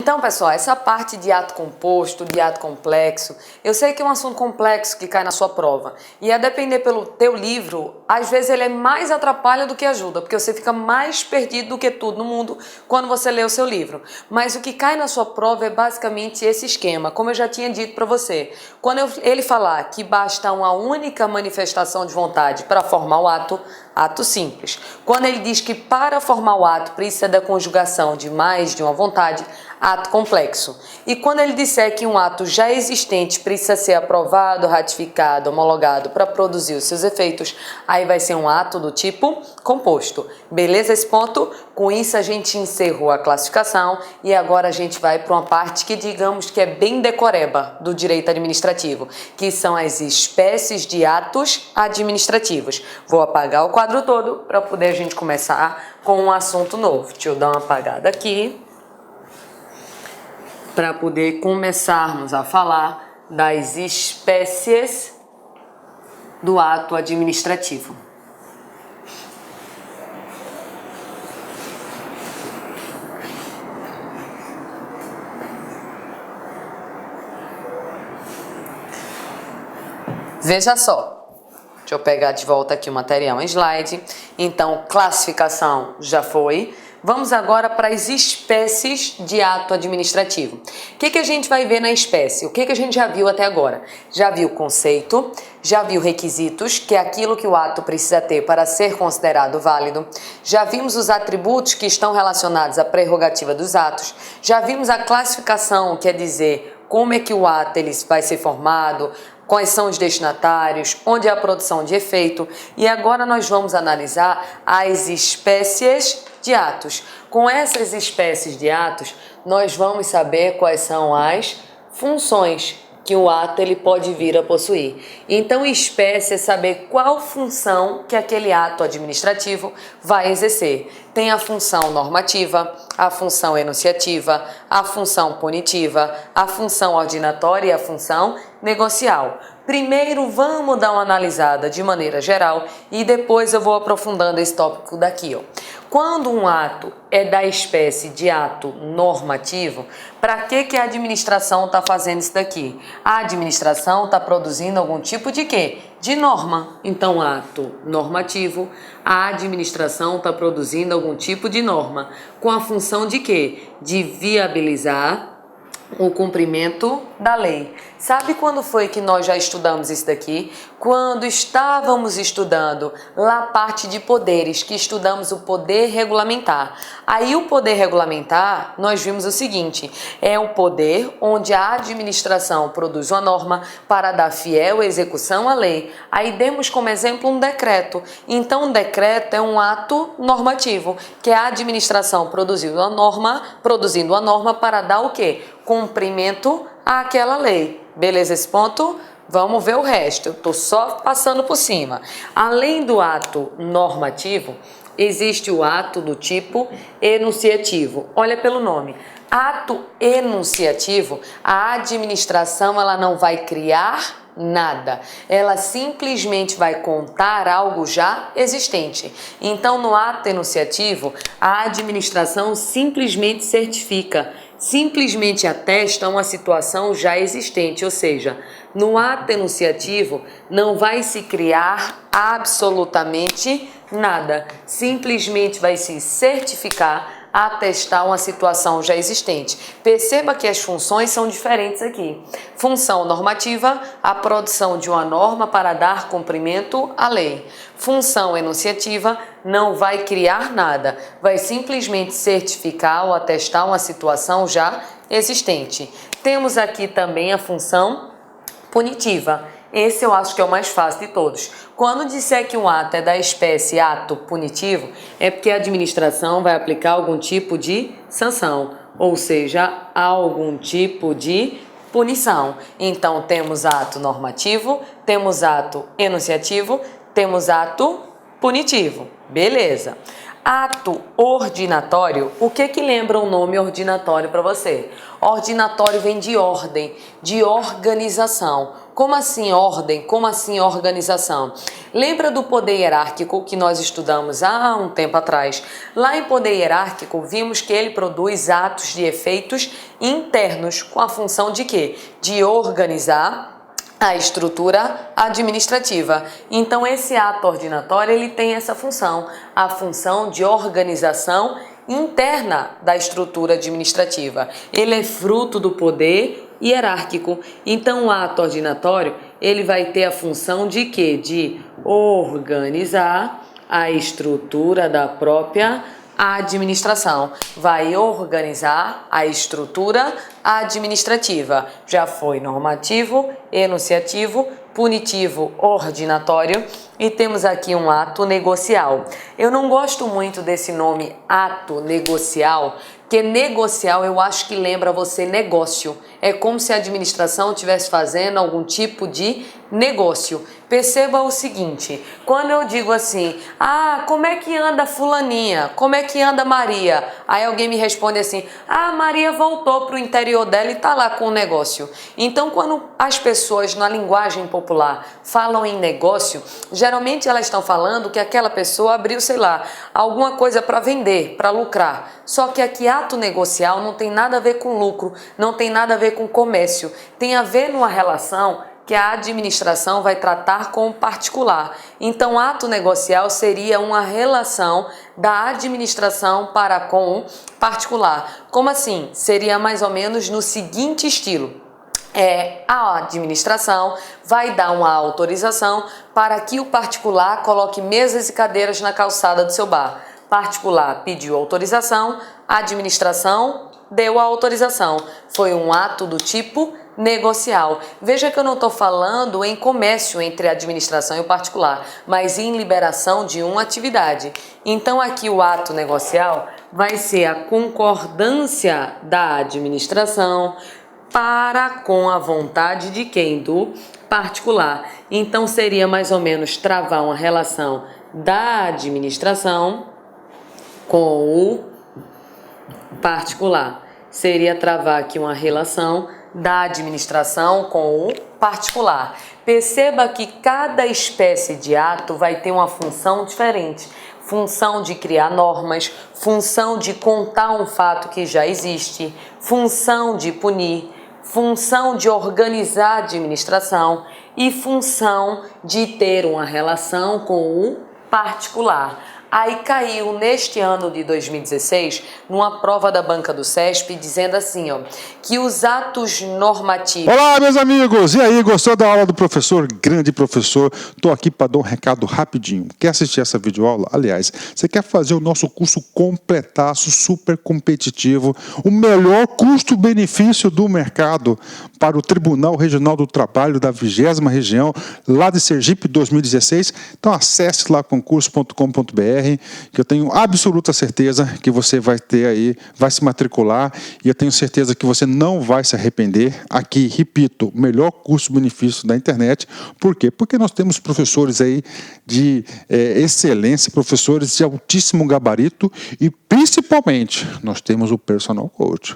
Então, pessoal, essa parte de ato composto, de ato complexo, eu sei que é um assunto complexo que cai na sua prova. E a depender pelo teu livro, às vezes ele é mais atrapalha do que ajuda, porque você fica mais perdido do que tudo no mundo quando você lê o seu livro. Mas o que cai na sua prova é basicamente esse esquema, como eu já tinha dito para você. Quando ele falar que basta uma única manifestação de vontade para formar o ato, ato simples. Quando ele diz que para formar o ato precisa da conjugação de mais de uma vontade, ato complexo. E quando ele disser que um ato já existente precisa ser aprovado, ratificado, homologado para produzir os seus efeitos, aí vai ser um ato do tipo composto. Beleza esse ponto? Com isso a gente encerrou a classificação e agora a gente vai para uma parte que digamos que é bem decoreba do direito administrativo, que são as espécies de atos administrativos. Vou apagar o quadro todo para poder a gente começar com um assunto novo. Deixa eu dar uma apagada aqui, para poder começarmos a falar das espécies do ato administrativo. Veja só, deixa eu pegar de volta aqui o material em slide. Então, classificação já foi. Vamos agora para as espécies de ato administrativo. O que a gente vai ver na espécie? O que a gente já viu até agora? Já viu conceito, já viu requisitos, que é aquilo que o ato precisa ter para ser considerado válido. Já vimos os atributos que estão relacionados à prerrogativa dos atos. Já vimos a classificação, quer dizer, como é que o ato ele vai ser formado, quais são os destinatários, onde é a produção de efeito. E agora nós vamos analisar as espécies de atos. Com essas espécies de atos, nós vamos saber quais são as funções que o ato ele pode vir a possuir. Então, espécie é saber qual função que aquele ato administrativo vai exercer. Tem a função normativa, a função enunciativa, a função punitiva, a função ordinatória e a função negocial. Primeiro vamos dar uma analisada de maneira geral e depois eu vou aprofundando esse tópico daqui, ó. Quando um ato é da espécie de ato normativo, para que a administração está fazendo isso daqui? A administração está produzindo algum tipo de quê? De norma. Então, ato normativo, a administração está produzindo algum tipo de norma. Com a função de quê? De viabilizar o cumprimento da lei. Sabe quando foi que nós já estudamos isso daqui? Quando estávamos estudando lá a parte de poderes, que estudamos o poder regulamentar. Aí o poder regulamentar, nós vimos o seguinte, é o poder onde a administração produz uma norma para dar fiel execução à lei. Aí demos como exemplo um decreto. Então, um decreto é um ato normativo, que é a administração produzindo uma norma para dar o quê? Cumprimento àquela lei. Beleza esse ponto? Vamos ver o resto. Eu estou só passando por cima. Além do ato normativo, existe o ato do tipo enunciativo. Olha pelo nome. Ato enunciativo, a administração ela não vai criar nada, ela simplesmente vai contar algo já existente. Então, no ato enunciativo, a administração simplesmente certifica, simplesmente atesta uma situação já existente, ou seja, no ato enunciativo não vai se criar absolutamente nada, simplesmente vai se certificar, atestar uma situação já existente. Perceba que as funções são diferentes aqui. Função normativa, a produção de uma norma para dar cumprimento à lei. Função enunciativa, não vai criar nada, vai simplesmente certificar ou atestar uma situação já existente. Temos aqui também a função punitiva. Esse eu acho que é o mais fácil de todos. Quando disser que um ato é da espécie ato punitivo, é porque a administração vai aplicar algum tipo de sanção, ou seja, algum tipo de punição. Então, temos ato normativo, temos ato enunciativo, temos ato punitivo. Beleza. Ato ordinatório, o que lembra o nome ordinatório para você? Ordinatório vem de ordem, de organização. Como assim ordem? Como assim organização? Lembra do poder hierárquico que nós estudamos há um tempo atrás? Lá em poder hierárquico, vimos que ele produz atos de efeitos internos com a função de quê? De organizar a estrutura administrativa. Então, esse ato ordinatório, ele tem essa função, a função de organização interna da estrutura administrativa. Ele é fruto do poder hierárquico. Então, o ato ordinatório, ele vai ter a função de quê? De organizar a estrutura da própria administração. Vai organizar a estrutura administrativa. Já foi normativo, enunciativo, punitivo, ordinatório e temos aqui um ato negocial. Eu não gosto muito desse nome ato negocial, porque negocial eu acho que lembra você negócio. É como se a administração estivesse fazendo algum tipo de negócio. Perceba o seguinte, quando eu digo assim, como é que anda fulaninha? Como é que anda Maria? Aí alguém me responde assim, Maria voltou para o interior dela e está lá com o negócio. Então, quando as pessoas na linguagem popular falam em negócio, geralmente elas estão falando que aquela pessoa abriu, sei lá, alguma coisa para vender, para lucrar. Só que aqui ato negocial não tem nada a ver com lucro, não tem nada a ver com comércio, tem a ver numa relação que a administração vai tratar com o particular. Então, ato negocial seria uma relação da administração para com o particular. Como assim? Seria mais ou menos no seguinte estilo. A administração vai dar uma autorização para que o particular coloque mesas e cadeiras na calçada do seu bar. Particular pediu autorização, a administração deu a autorização. Foi um ato do tipo negocial. Veja que eu não estou falando em comércio entre a administração e o particular, mas em liberação de uma atividade. Então aqui o ato negocial vai ser a concordância da administração para com a vontade de quem? Do particular. Então seria mais ou menos travar uma relação da administração com o particular. Seria travar aqui uma relação da administração com o particular. Perceba que cada espécie de ato vai ter uma função diferente. Função de criar normas, função de contar um fato que já existe, função de punir, função de organizar a administração e função de ter uma relação com o particular. Aí caiu neste ano de 2016, numa prova da banca do CESP, dizendo assim, que os atos normativos... Olá, meus amigos! E aí, gostou da aula do professor? Grande professor, estou aqui para dar um recado rapidinho. Quer assistir essa videoaula? Aliás, você quer fazer o nosso curso completaço, super competitivo, o melhor custo-benefício do mercado para o Tribunal Regional do Trabalho da 20ª Região, lá de Sergipe 2016? Então acesse lá concurso.com.br, que eu tenho absoluta certeza que você vai ter aí, vai se matricular, e eu tenho certeza que você não vai se arrepender. Aqui, repito, melhor custo-benefício da internet. Por quê? Porque nós temos professores aí de excelência, professores de altíssimo gabarito e, principalmente, nós temos o personal coach.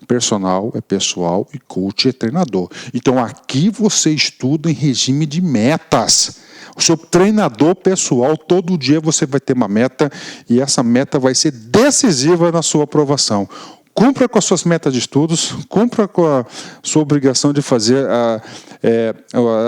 Personal é pessoal e coach é treinador. Então, aqui você estuda em regime de metas. O seu treinador pessoal, todo dia você vai ter uma meta e essa meta vai ser decisiva na sua aprovação. Cumpra com as suas metas de estudos, cumpra com a sua obrigação de fazer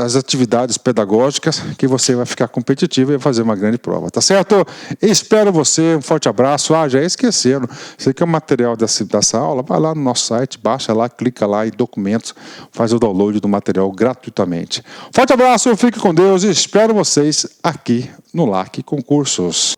as atividades pedagógicas, que você vai ficar competitivo e vai fazer uma grande prova, tá certo? Espero você, um forte abraço. Já esqueceram, você quer o material dessa aula? Vai lá no nosso site, baixa lá, clica lá em documentos, faz o download do material gratuitamente. Forte abraço, fique com Deus e espero vocês aqui no LAC Concursos.